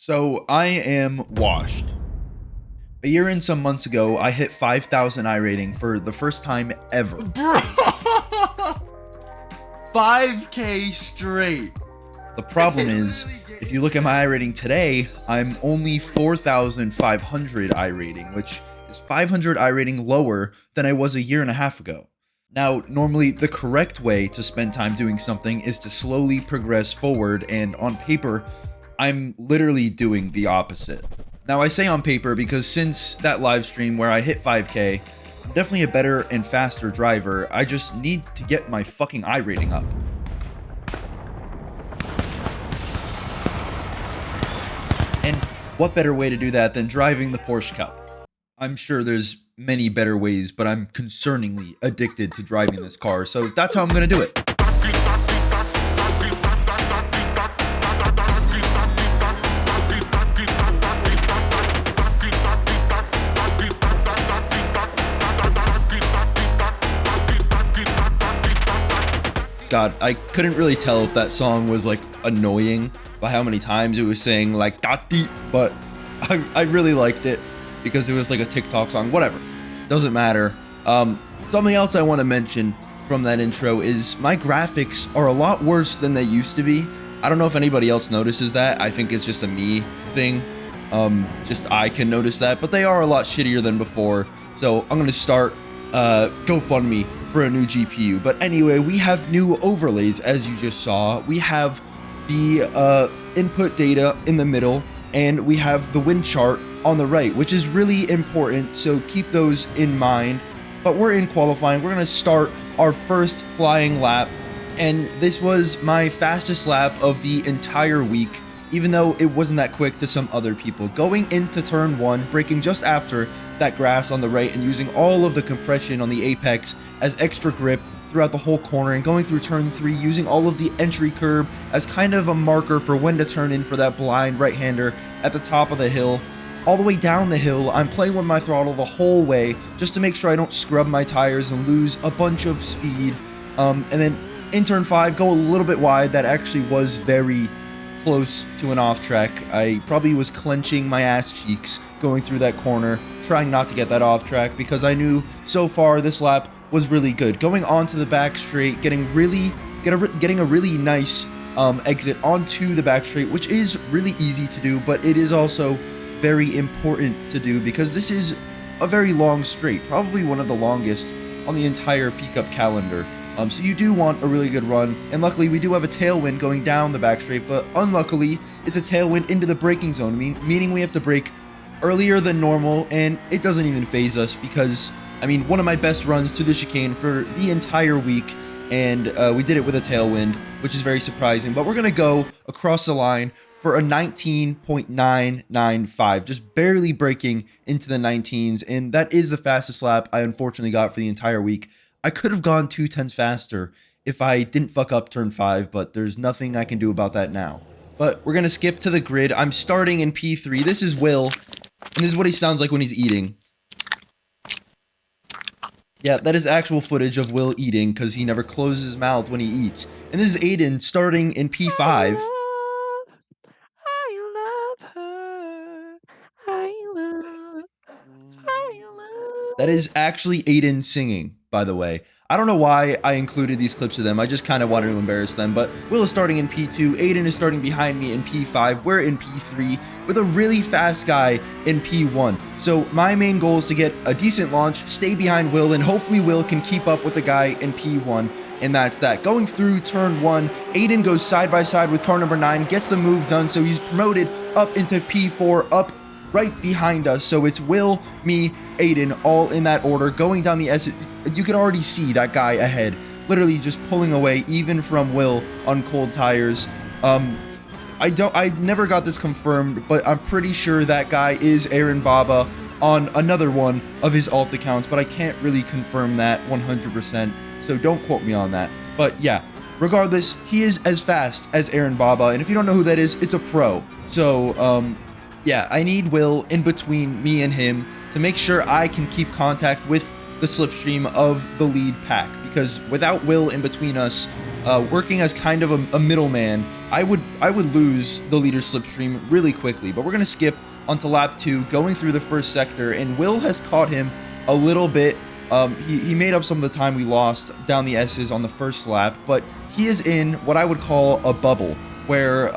So I am washed. A year and some months ago, I hit 5,000 iRating for the first time ever. Bro! 5K straight. The problem is, if you look at my iRating today, I'm only 4,500 iRating, which is 500 iRating lower than I was a year and a half ago. Now, normally the correct way to spend time doing something is to slowly progress forward, and on paper, I'm literally doing the opposite. Now, I say on paper because since that live stream where I hit 5K, I'm definitely a better and faster driver. I just need to get my fucking iRating up. And what better way to do that than driving the Porsche Cup? I'm sure there's many better ways, but I'm concerningly addicted to driving this car, so that's how I'm gonna do it. God, I couldn't really tell if that song was like annoying by how many times it was saying like "dati," but I really liked it because it was like a TikTok song. Whatever, doesn't matter. Something else I want to mention from that intro is my graphics are a lot worse than they used to be. I don't know if anybody else notices that. I think it's just a me thing. Just I can notice that, but they are a lot shittier than before. So I'm gonna start GoFundMe for a new GPU. But anyway, we have new overlays, as you just saw. We have the input data in the middle, and we have the wind chart on the right, which is really important, so keep those in mind. But we're in qualifying. We're gonna start our first flying lap, and this was my fastest lap of the entire week, even though it wasn't that quick to some other people. Going into turn 1, braking just after that grass on the right and using all of the compression on the apex as extra grip throughout the whole corner, and going through turn 3 using all of the entry curb as kind of a marker for when to turn in for that blind right-hander at the top of the hill. All the way down the hill, I'm playing with my throttle the whole way just to make sure I don't scrub my tires and lose a bunch of speed. And then in turn 5, go a little bit wide. That actually was very close to an off track. I probably was clenching my ass cheeks going through that corner, trying not to get that off track because I knew so far this lap was really good. Going onto the back straight, getting a really nice exit onto the back straight, which is really easy to do, but it is also very important to do because this is a very long straight, probably one of the longest on the entire P-Cup calendar. So you do want a really good run, and luckily we do have a tailwind going down the back straight, but unluckily it's a tailwind into the braking zone, meaning we have to brake earlier than normal, and it doesn't even phase us because, I mean, one of my best runs through the chicane for the entire week, and we did it with a tailwind, which is very surprising, but we're gonna go across the line for a 19.995, just barely breaking into the 19s, and that is the fastest lap I unfortunately got for the entire week. I could have gone 2/10 faster if I didn't fuck up turn 5, but there's nothing I can do about that now. But we're gonna skip to the grid. I'm starting in P3. This is Will, and this is what he sounds like when he's eating. Yeah, that is actual footage of Will eating because he never closes his mouth when he eats. And this is Aiden starting in P5. That is actually Aiden singing, by the way. I don't know why I included these clips of them. I just kind of wanted to embarrass them. But Will is starting in P2. Aiden is starting behind me in P5. We're in P3 with a really fast guy in P1. So my main goal is to get a decent launch, stay behind Will, and hopefully Will can keep up with the guy in P1. And that's that. Going through turn 1, Aiden goes side by side with car number 9, gets the move done. So he's promoted up into P4, up right behind us. So it's Will, me, Aiden, all in that order, going down the S. You can already see that guy ahead, literally just pulling away even from Will on cold tires. I never got this confirmed, but I'm pretty sure that guy is Aaron Baba on another one of his alt accounts, but I can't really confirm that 100%, so don't quote me on that. But yeah, regardless, he is as fast as Aaron Baba, and if you don't know who that is, it's a pro. So yeah, I need Will in between me and him to make sure I can keep contact with the slipstream of the lead pack, because without Will in between us, working as kind of a middleman, I would lose the leader slipstream really quickly. But we're gonna skip onto lap 2, going through the first sector, and Will has caught him a little bit. He made up some of the time we lost down the S's on the first lap, but he is in what I would call a bubble, where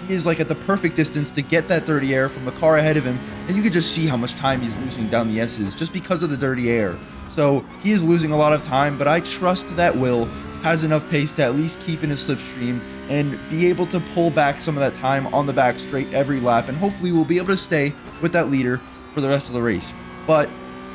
he is like at the perfect distance to get that dirty air from the car ahead of him, and you could just see how much time he's losing down the S's just because of the dirty air. So he is losing a lot of time, but I trust that Will has enough pace to at least keep in his slipstream and be able to pull back some of that time on the back straight every lap, and hopefully we'll be able to stay with that leader for the rest of the race. But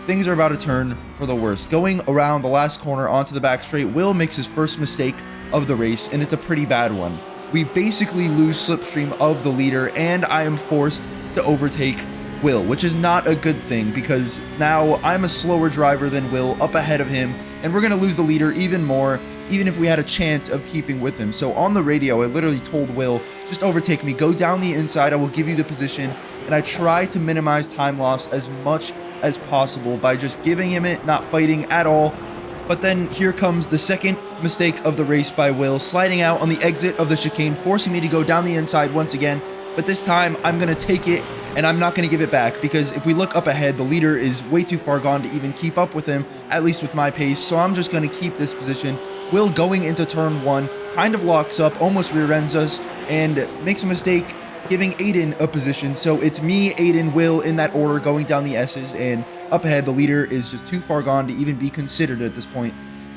things are about to turn for the worst. Going around the last corner onto the back straight, Will makes his first mistake of the race, and it's a pretty bad one. We basically lose slipstream of the leader, and I am forced to overtake Will, which is not a good thing because now I'm a slower driver than Will, up ahead of him, and we're going to lose the leader even more, even if we had a chance of keeping with him. So on the radio, I literally told Will, just overtake me, go down the inside, I will give you the position, and I try to minimize time loss as much as possible by just giving him it, not fighting at all. But then here comes the second mistake of the race by Will, sliding out on the exit of the chicane, forcing me to go down the inside once again. But this time I'm going to take it, and I'm not going to give it back, because if we look up ahead, the leader is way too far gone to even keep up with him, at least with my pace. So I'm just going to keep this position. Will, going into turn 1, kind of locks up, almost rear ends us, and makes a mistake, giving Aiden a position. So it's me, Aiden, Will in that order going down the S's, and up ahead the leader is just too far gone to even be considered at this point.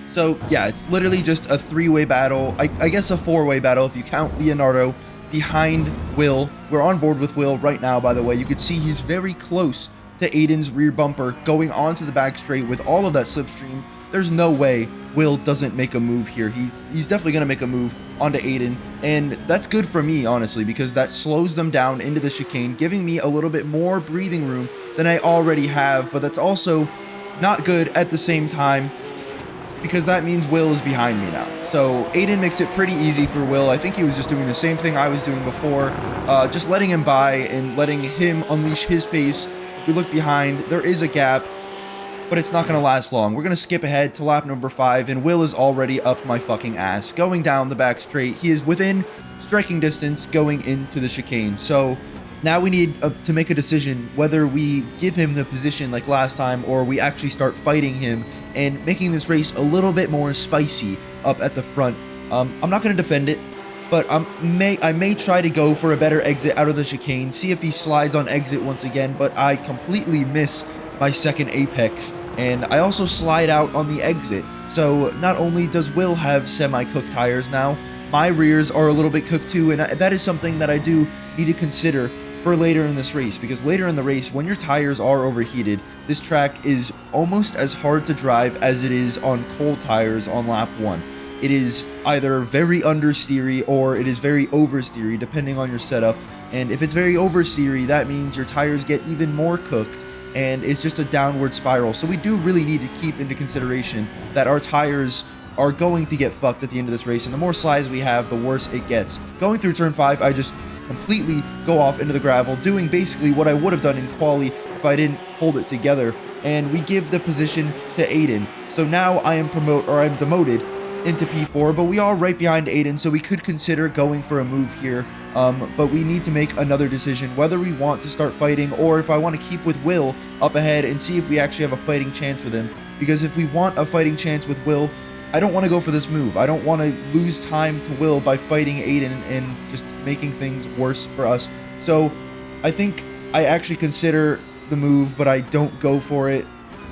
So yeah, it's literally just a 3-way battle. I guess a 4-way battle if you count Leonardo behind Will. We're on board with Will right now, by the way. You can see he's very close to Aiden's rear bumper going onto the back straight with all of that slipstream. There's no way Will doesn't make a move here. He's definitely going to make a move onto Aiden, and that's good for me, honestly, because that slows them down into the chicane, giving me a little bit more breathing room than I already have, but that's also not good at the same time, because that means Will is behind me now. So Aiden makes it pretty easy for Will. I think he was just doing the same thing I was doing before, just letting him by and letting him unleash his pace. If we look behind, there is a gap, but it's not going to last long. We're going to skip ahead to lap number 5, and Will is already up my fucking ass. Going down the back straight, he is within striking distance going into the chicane. So now we need to make a decision whether we give him the position like last time, or we actually start fighting him and making this race a little bit more spicy up at the front. I'm not going to defend it, but I may try to go for a better exit out of the chicane, see if he slides on exit once again, but I completely miss my second apex, and I also slide out on the exit. So not only does Will have semi-cooked tires now, my rears are a little bit cooked too, and that is something that I do need to consider for later in this race, because later in the race, when your tires are overheated, this track is almost as hard to drive as it is on cold tires on lap 1. It is either very understeery or it is very oversteery, depending on your setup, and if it's very oversteery, that means your tires get even more cooked, and it's just a downward spiral. So we do really need to keep into consideration that our tires are going to get fucked at the end of this race, and the more slides we have, the worse it gets. Going through turn 5, I just completely go off into the gravel, doing basically what I would have done in quali if I didn't hold it together, and we give the position to Aiden. So now I'm demoted into P4, but we are right behind Aiden, so we could consider going for a move here. But we need to make another decision whether we want to start fighting, or if I want to keep with Will up ahead and see if we actually have a fighting chance with him. Because if we want a fighting chance with Will, I don't want to go for this move. I don't want to lose time to Will by fighting Aiden and just making things worse for us. So I think I actually consider the move, but I don't go for it.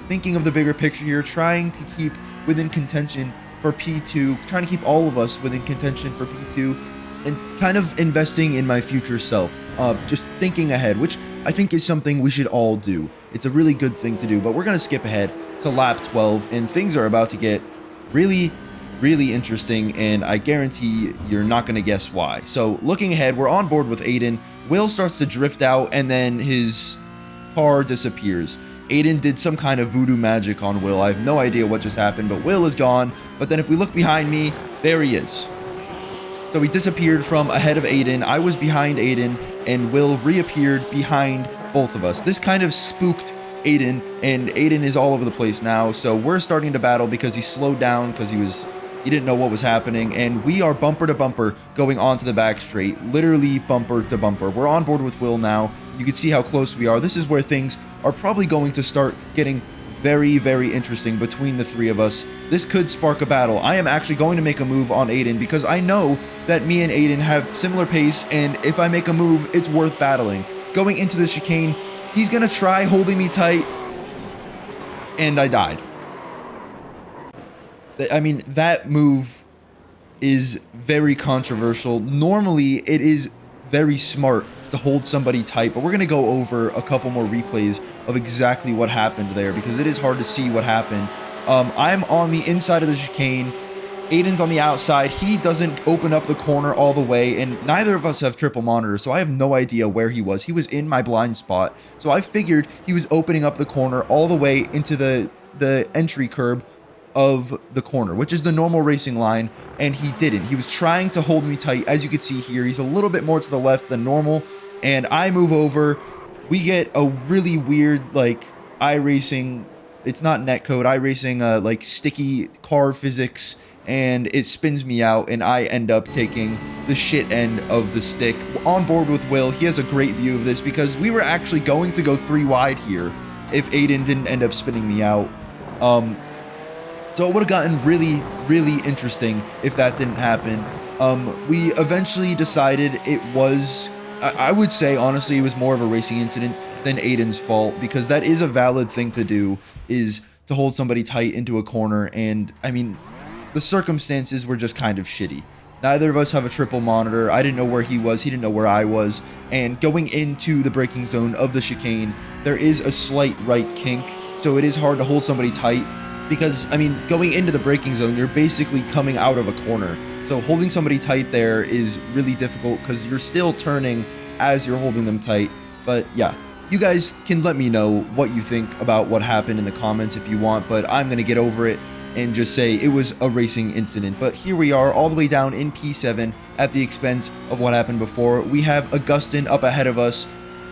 Thinking of the bigger picture here, trying to keep within contention for P2, trying to keep all of us within contention for P2, and kind of investing in my future self, just thinking ahead, which I think is something we should all do. It's a really good thing to do, but we're going to skip ahead to lap 12, and things are about to get really, really interesting, and I guarantee you're not going to guess why. So looking ahead, we're on board with Aiden. Will starts to drift out, and then his car disappears. Aiden did some kind of voodoo magic on Will. I have no idea what just happened, but Will is gone. But then if we look behind me, there he is. So he disappeared from ahead of Aiden. I was behind Aiden, and Will reappeared behind both of us. This kind of spooked Aiden, and Aiden is all over the place now. So we're starting to battle because he slowed down because he was He didn't know what was happening, and we are bumper to bumper going onto the back straight, literally bumper to bumper. We're on board with Will now. You can see how close we are. This is where things are probably going to start getting very, very interesting between the three of us. This could spark a battle. I am actually going to make a move on Aiden because I know that me and Aiden have similar pace, and if I make a move, it's worth battling. Going into the chicane, he's going to try holding me tight, and I died. I mean, that move is very controversial. Normally, it is very smart to hold somebody tight, but we're going to go over a couple more replays of exactly what happened there because it is hard to see what happened. I'm on the inside of the chicane. Aiden's on the outside. He doesn't open up the corner all the way, and neither of us have triple monitors, so I have no idea where he was. He was in my blind spot, so I figured he was opening up the corner all the way into the entry curb of the corner, which is the normal racing line, and he didn't. He was trying to hold me tight. As you can see here, he's a little bit more to the left than normal, and I move over. We get a really weird, like, iRacing, it's not netcode, iRacing, like, sticky car physics, and it spins me out, and I end up taking the shit end of the stick. On board with Will, he has a great view of this, because we were actually going to go 3 wide here if Aiden didn't end up spinning me out. So it would have gotten really, really interesting if that didn't happen. We eventually decided it was, I would say, honestly, it was more of a racing incident than Aiden's fault, because that is a valid thing to do, is to hold somebody tight into a corner. And I mean, the circumstances were just kind of shitty. Neither of us have a triple monitor. I didn't know where he was. He didn't know where I was. And going into the braking zone of the chicane, there is a slight right kink, so it is hard to hold somebody tight. Because, I mean, going into the braking zone, you're basically coming out of a corner. So holding somebody tight there is really difficult because you're still turning as you're holding them tight. But yeah, you guys can let me know what you think about what happened in the comments if you want, but I'm going to get over it and just say it was a racing incident. But here we are all the way down in P7 at the expense of what happened before. We have Augustin up ahead of us,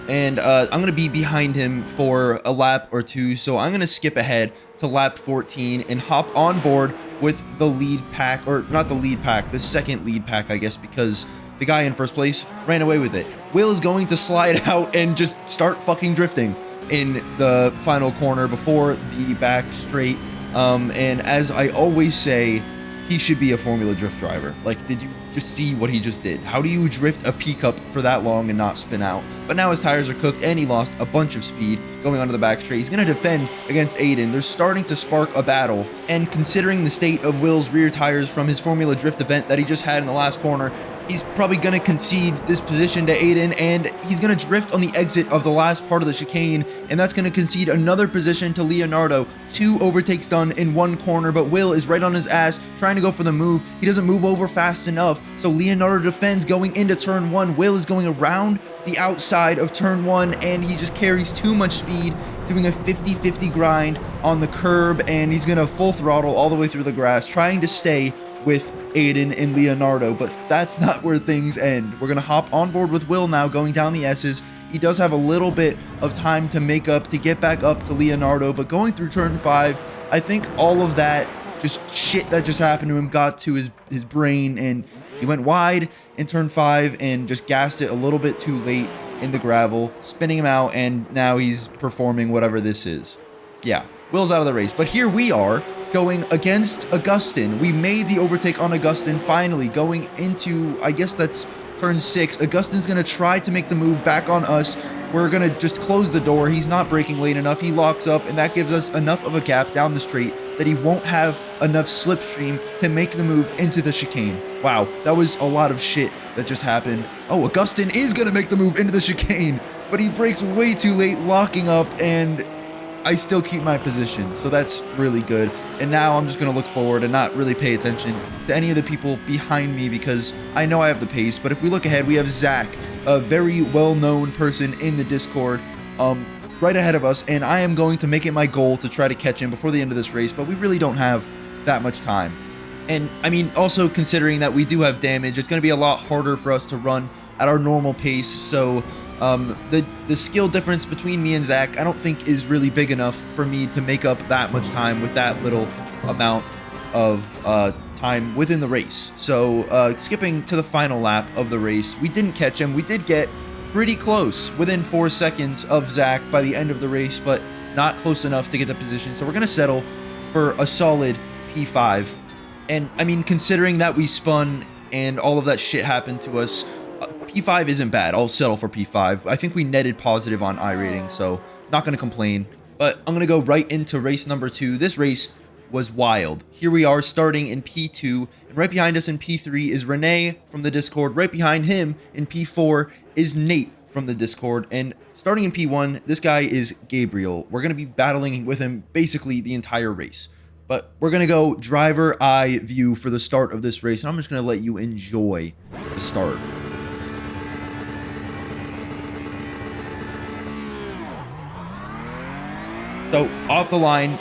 and I'm going to be behind him for a lap or two, so I'm going to skip ahead to lap 14 and hop on board with the lead pack, or not the lead pack, the second lead pack, I guess, because the guy in first place ran away with it. Will is going to slide out and just start fucking drifting in the final corner before the back straight. And as I always say, he should be a Formula Drift driver. Like, did you just see what he just did? How do you drift a P-Cup for that long and not spin out? But now his tires are cooked and he lost a bunch of speed going onto the back straight. He's going to defend against Aiden. They're starting to spark a battle. And considering the state of Will's rear tires from his Formula Drift event that he just had in the last corner, he's probably going to concede this position to Aiden, and he's going to drift on the exit of the last part of the chicane, and that's going to concede another position to Leonardo. 2 overtakes done in 1 corner, but Will is right on his ass trying to go for the move. He doesn't move over fast enough, so Leonardo defends going into turn 1. Will is going around the outside of turn 1, and he just carries too much speed, doing a 50-50 grind on the curb, and he's going to full throttle all the way through the grass, trying to stay with Aiden and Leonardo, but that's not where things end. We're gonna hop on board with Will now, going down the S's. He does have a little bit of time to make up, to get back up to Leonardo, but going through turn 5, I think all of that just shit that just happened to him got to his brain, and he went wide in turn 5 and just gassed it a little bit too late in the gravel, spinning him out, and now he's performing whatever this is. Yeah, Will's out of the race, but here we are going against Augustin. We made the overtake on Augustin finally, going into, I guess that's turn 6. Augustin's going to try to make the move back on us. We're going to just close the door. He's not braking late enough. He locks up, and that gives us enough of a gap down the straight that he won't have enough slipstream to make the move into the chicane. Wow, that was a lot of shit that just happened. Oh, Augustin is going to make the move into the chicane, but he brakes way too late, locking up, and I still keep my position, so that's really good. And now I'm just going to look forward and not really pay attention to any of the people behind me because I know I have the pace. But if we look ahead, we have Zach, a very well-known person in the Discord, right ahead of us, and I am going to make it my goal to try to catch him before the end of this race, but we really don't have that much time. And I mean, also considering that we do have damage, it's going to be a lot harder for us to run at our normal pace, so the skill difference between me and Zach, I don't think is really big enough for me to make up that much time with that little amount of time within the race. So skipping to the final lap of the race, we didn't catch him. We did get pretty close, within 4 seconds of Zach by the end of the race, but not close enough to get the position. So we're going to settle for a solid P5. And I mean, considering that we spun and all of that shit happened to us, P5 isn't bad. I'll settle for P5. I think we netted positive on iRating, so not going to complain. But I'm going to go right into race number 2. This race was wild. Here we are starting in P2, and right behind us in P3 is Renee from the Discord. Right behind him in P4 is Nate from the Discord. And starting in P1, this guy is Gabriel. We're going to be battling with him basically the entire race. But we're going to go driver eye view for the start of this race, and I'm just going to let you enjoy the start. So off the line,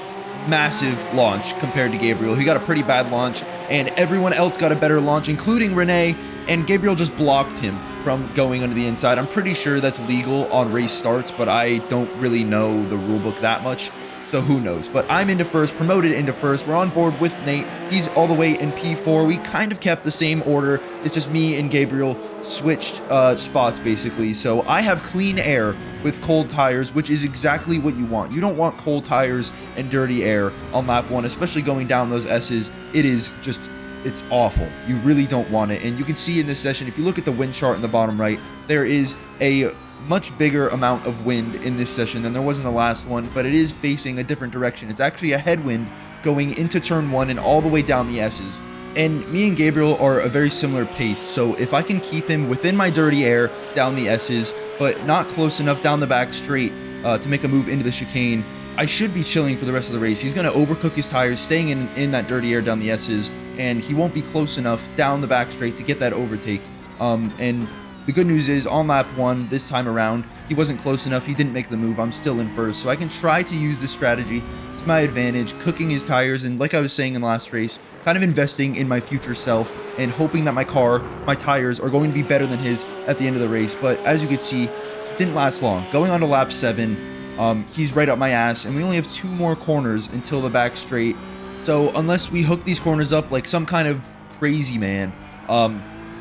massive launch compared to Gabriel. He got a pretty bad launch, and everyone else got a better launch, including Renee, and Gabriel just blocked him from going under the inside. I'm pretty sure that's legal on race starts, but I don't really know the rulebook that much, so who knows. But I'm into first, promoted into first. We're on board with Nate. He's all the way in P4. We kind of kept the same order. It's just me and Gabriel switched spots, basically. So I have clean air with cold tires, which is exactly what you want. You don't want cold tires and dirty air on lap 1, especially going down those S's. It is just, it's awful. You really don't want it. And you can see in this session, if you look at the wind chart in the bottom right, there is a much bigger amount of wind in this session than there was in the last one, but it is facing a different direction. It's actually a headwind going into turn 1 and all the way down the S's. And me and Gabriel are a very similar pace, so if I can keep him within my dirty air down the S's, but not close enough down the back straight to make a move into the chicane, I should be chilling for the rest of the race. He's going to overcook his tires, staying in that dirty air down the S's, and he won't be close enough down the back straight to get that overtake. And the good news is, on lap 1, this time around, he wasn't close enough. He didn't make the move. I'm still in first, so I can try to use this strategy to my advantage, cooking his tires, and like I was saying in the last race, kind of investing in my future self and hoping that my tires are going to be better than his at the end of the race. But as you can see, it didn't last long. Going on to lap 7, he's right up my ass, and we only have 2 more corners until the back straight. So unless we hook these corners up like some kind of crazy man,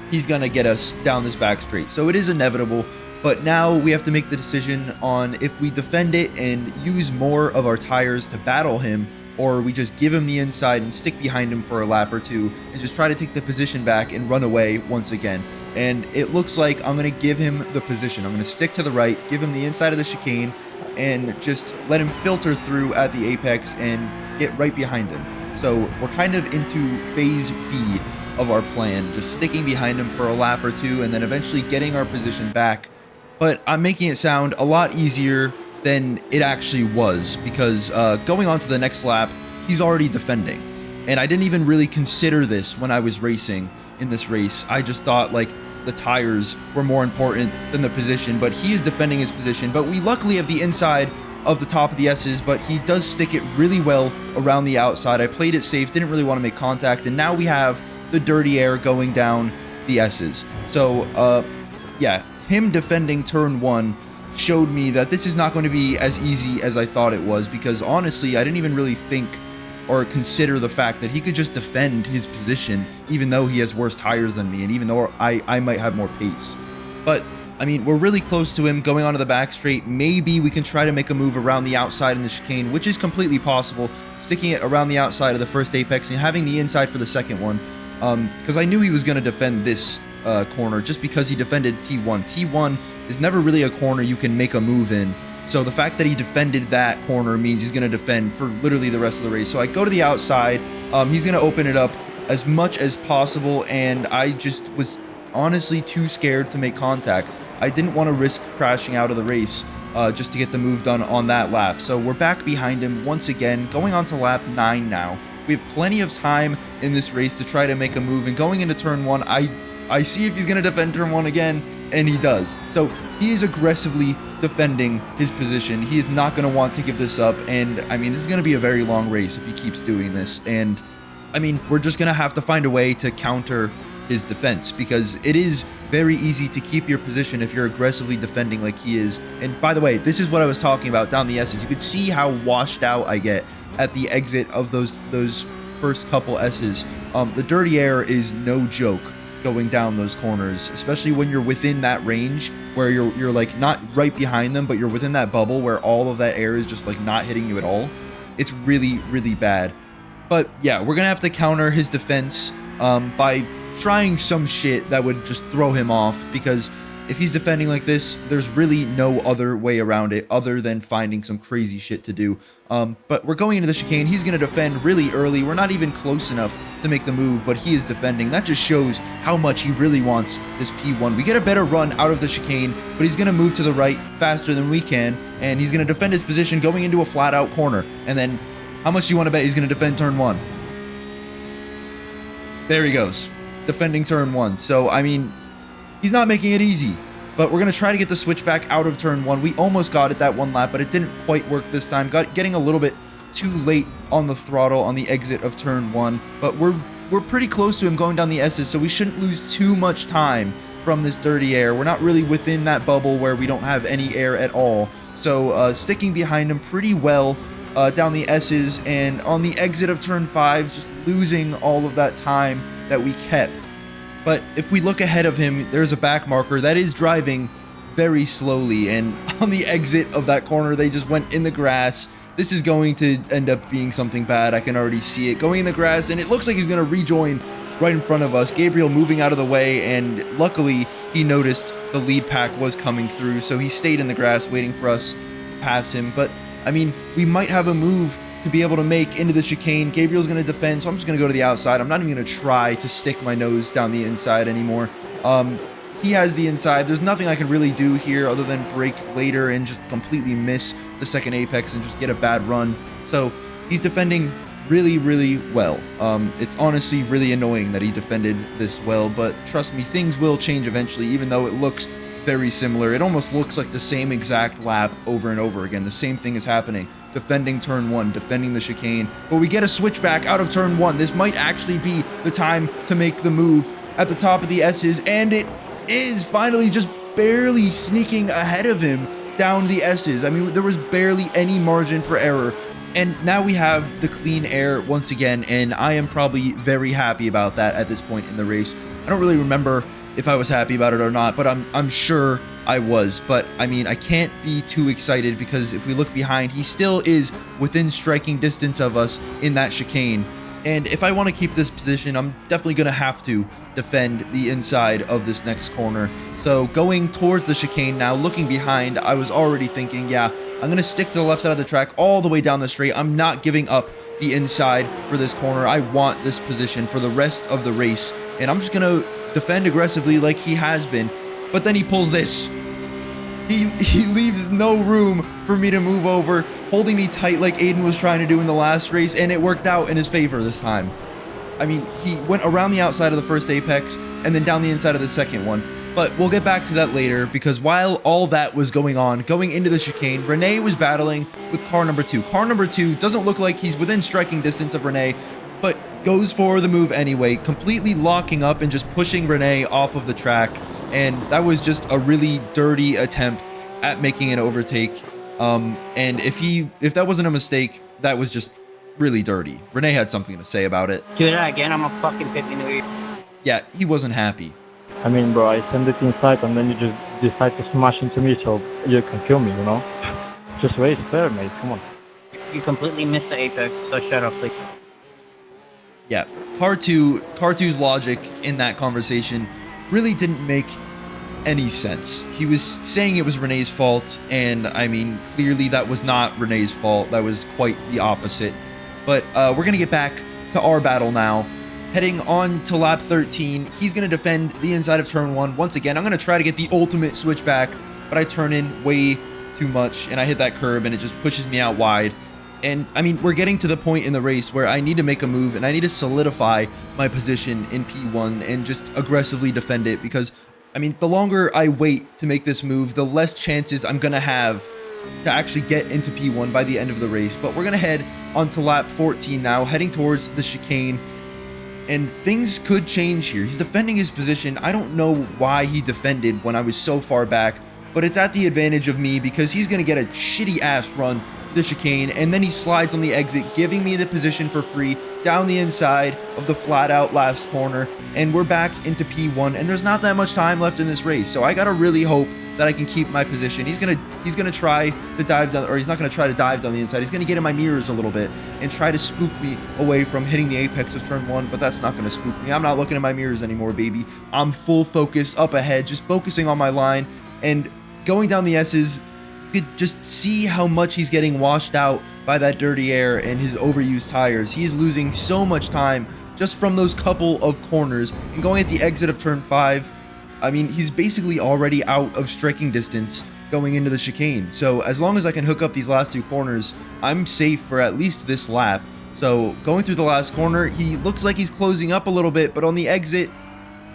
he's gonna get us down this back straight. So it is inevitable, but now we have to make the decision on if we defend it and use more of our tires to battle him, or we just give him the inside and stick behind him for a lap or 2 and just try to take the position back and run away once again. And it looks like I'm gonna give him the position. I'm gonna stick to the right, give him the inside of the chicane, and just let him filter through at the apex and get right behind him. So we're kind of into phase B of our plan, just sticking behind him for a lap or 2 and then eventually getting our position back. But I'm making it sound a lot easier than it actually was, because going on to the next lap, he's already defending. And I didn't even really consider this when I was racing in this race. I just thought like the tires were more important than the position, but he is defending his position. But we luckily have the inside of the top of the S's, but he does stick it really well around the outside. I played it safe, didn't really want to make contact, and now we have the dirty air going down the S's. So yeah, him defending turn 1 showed me that this is not going to be as easy as I thought it was, because honestly I didn't even really think or consider the fact that he could just defend his position even though he has worse tires than me, and even though I might have more pace. But I mean, we're really close to him going onto the back straight. Maybe we can try to make a move around the outside in the chicane, which is completely possible, sticking it around the outside of the first apex and having the inside for the second one. Because I knew he was going to defend this corner just because he defended T1. T1 is never really a corner you can make a move in. So the fact that he defended that corner means he's going to defend for literally the rest of the race. So I go to the outside. He's going to open it up as much as possible, and I just was honestly too scared to make contact. I didn't want to risk crashing out of the race just to get the move done on that lap. So we're back behind him once again, going on to lap 9 now. We have plenty of time in this race to try to make a move, and going into turn 1, I see if he's going to defend turn 1 again, and he does. So he is aggressively defending his position. He is not going to want to give this up, and I mean, this is going to be a very long race if he keeps doing this, and I mean, we're just going to have to find a way to counter his defense, because it is very easy to keep your position if you're aggressively defending like he is. And by the way, this is what I was talking about down the S's. You could see how washed out I get at the exit of those first couple S's The dirty air is no joke going down those corners, especially when you're within that range where you're like not right behind them, but you're within that bubble where all of that air is just like not hitting you at all. It's really, really bad. But yeah, we're gonna have to counter his defense by trying some shit that would just throw him off, because if he's defending like this, there's really no other way around it other than finding some crazy shit to do. But we're going into the chicane. He's going to defend really early. We're not even close enough to make the move, but he is defending. That just shows how much he really wants this P1. We get a better run out of the chicane, but he's going to move to the right faster than we can, and he's going to defend his position going into a flat-out corner. And then, how much do you want to bet he's going to defend turn 1? There he goes, defending turn 1. So, I mean, he's not making it easy, but we're going to try to get the switchback out of turn 1. We almost got it that one lap, but it didn't quite work this time. Getting a little bit too late on the throttle on the exit of turn 1, but we're pretty close to him going down the S's, so we shouldn't lose too much time from this dirty air. We're not really within that bubble where we don't have any air at all, so sticking behind him pretty well down the S's, and on the exit of turn 5, just losing all of that time that we kept. But if we look ahead of him, there's a back marker that is driving very slowly, and on the exit of that corner, they just went in the grass. This is going to end up being something bad. I can already see it going in the grass, and it looks like he's going to rejoin right in front of us. Gabriel moving out of the way, and luckily he noticed the lead pack was coming through, so he stayed in the grass waiting for us to pass him. But I mean, we might have a move to be able to make into the chicane. Gabriel's going to defend, so I'm just going to go to the outside. I'm not even going to try to stick my nose down the inside anymore. He has the inside. There's nothing I can really do here other than brake later and just completely miss the second apex and just get a bad run. So he's defending really, really well. It's honestly really annoying that he defended this well, but trust me, things will change eventually, even though it looks very similar. It almost looks like the same exact lap over and over again. The same thing is happening. Defending turn 1, defending the chicane, but we get a switchback out of turn 1. This might actually be the time to make the move at the top of the S's, and it is finally just barely sneaking ahead of him down the S's. I mean, there was barely any margin for error, and now we have the clean air once again, and I am probably very happy about that at this point in the race. I don't really remember if I was happy about it or not, but I'm sure I was. But I mean, I can't be too excited, because if we look behind, he still is within striking distance of us in that chicane. And if I want to keep this position, I'm definitely going to have to defend the inside of this next corner. So going towards the chicane now, looking behind, I was already thinking, yeah, I'm going to stick to the left side of the track all the way down the straight. I'm not giving up the inside for this corner. I want this position for the rest of the race, and I'm just going to defend aggressively like he has been. But then he pulls this. He leaves no room for me to move over, holding me tight like Aiden was trying to do in the last race, and it worked out in his favor this time. I mean, he went around the outside of the first apex and then down the inside of the second one. But we'll get back to that later, because while all that was going on, going into the chicane, Renee was battling with car number 2. Car number 2 doesn't look like he's within striking distance of Renee, but goes for the move anyway, completely locking up and just pushing Renee off of the track. And that was just a really dirty attempt at making an overtake. And if that wasn't a mistake, that was just really dirty. Renee had something to say about it. Do that again, I'm a fucking 50 Yeah, he wasn't happy. I mean, bro, I send it inside and then you just decide to smash into me so you can kill me, you know? Just race fair, mate, come on. You completely missed the apex, so shut up, please. Yeah, Car 2's logic in that conversation really didn't make any sense. He was saying it was Renee's fault, and I mean, clearly that was not Renee's fault. That was quite the opposite. But we're gonna get back to our battle now. Heading on to lap 13, he's gonna defend the inside of turn 1. Once again, I'm gonna try to get the ultimate switchback, but I turn in way too much, and I hit that curb, and it just pushes me out wide. And I mean, we're getting to the point in the race where I need to make a move, and I need to solidify my position in P1 and just aggressively defend it, because I mean, the longer I wait to make this move, the less chances I'm gonna have to actually get into P1 by the end of the race. But we're gonna head onto lap 14 now, heading towards the chicane, and things could change here. He's defending his position. I don't know why he defended when I was so far back, but it's at the advantage of me, because he's gonna get a shitty ass run the chicane, and then he slides on the exit, giving me the position for free down the inside of the flat out last corner, and we're back into P1, and there's not that much time left in this race, so I gotta really hope that I can keep my position. He's gonna try to dive down, or he's not gonna try to dive down the inside. He's gonna get in my mirrors a little bit and try to spook me away from hitting the apex of turn 1, but that's not gonna spook me. I'm not looking at my mirrors anymore, baby. I'm full focus up ahead, just focusing on my line and going down the S's. You could just see how much he's getting washed out by that dirty air and his overused tires. He is losing so much time just from those couple of corners, and going at the exit of turn 5, I mean, he's basically already out of striking distance going into the chicane. So as long as I can hook up these last 2 corners, I'm safe for at least this lap. So going through the last corner, he looks like he's closing up a little bit, but on the exit,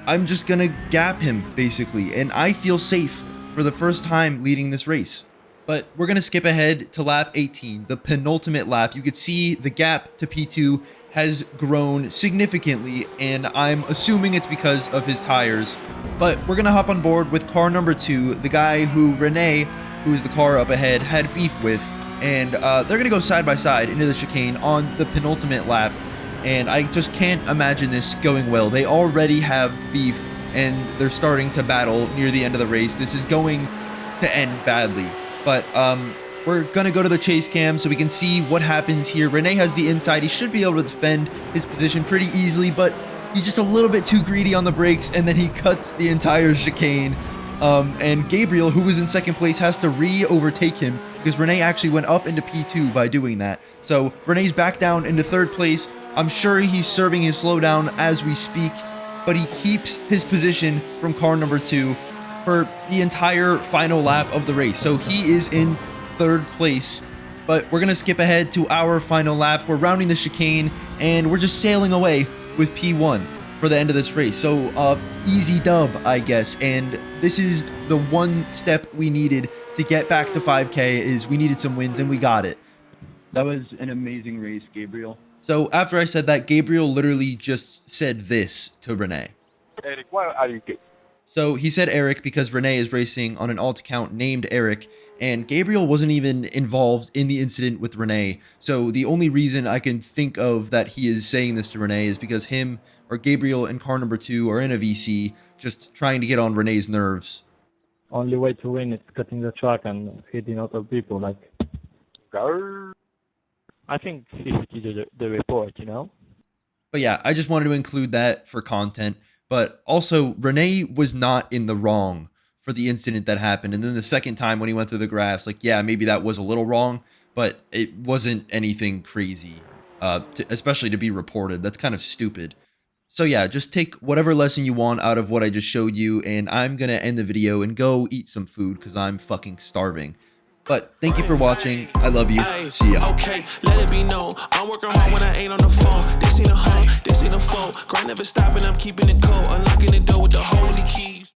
I'm just gonna gap him basically, and I feel safe for the first time leading this race. But we're going to skip ahead to lap 18, the penultimate lap. You could see the gap to P2 has grown significantly, and I'm assuming it's because of his tires. But we're going to hop on board with car number 2, the guy who Rene, who is the car up ahead, had beef with. And they're going to go side by side into the chicane on the penultimate lap. And I just can't imagine this going well. They already have beef, and they're starting to battle near the end of the race. This is going to end badly. But we're going to go to the chase cam so we can see what happens here. Rene has the inside. He should be able to defend his position pretty easily, but he's just a little bit too greedy on the brakes, and then he cuts the entire chicane. And Gabriel, who was in second place, has to re-overtake him because Rene actually went up into P2 by doing that. So Rene's back down into third place. I'm sure he's serving his slowdown as we speak, but he keeps his position from car number 2 for the entire final lap of the race. So he is in third place, but we're gonna skip ahead to our final lap. We're rounding the chicane and we're just sailing away with P1 for the end of this race. So easy dub, I guess. And this is the one step we needed to get back to 5K, is we needed some wins, and we got it. That was an amazing race, Gabriel. So after I said that, Gabriel literally just said this to Rene. Eric, why are you gay? So he said Eric because Rene is racing on an alt account named Eric, and Gabriel wasn't even involved in the incident with Rene. So the only reason I can think of that he is saying this to Rene is because him or Gabriel and car number 2 are in a VC, just trying to get on Rene's nerves. Only way to win is cutting the track and hitting other people. Like, Grr. I think he did the report, you know. But yeah, I just wanted to include that for content. But also, Rene was not in the wrong for the incident that happened. And then the second time when he went through the graphs, like, yeah, maybe that was a little wrong, but it wasn't anything crazy, especially to be reported. That's kind of stupid. So yeah, just take whatever lesson you want out of what I just showed you, and I'm going to end the video and go eat some food because I'm fucking starving. But thank you for watching. I love you. See ya. Okay, let it be known. I'm working hard when I ain't on the phone. This ain't a hoe, this ain't a foe. Grind never stopping, I'm keeping it cold. Unlocking the door with the holy key.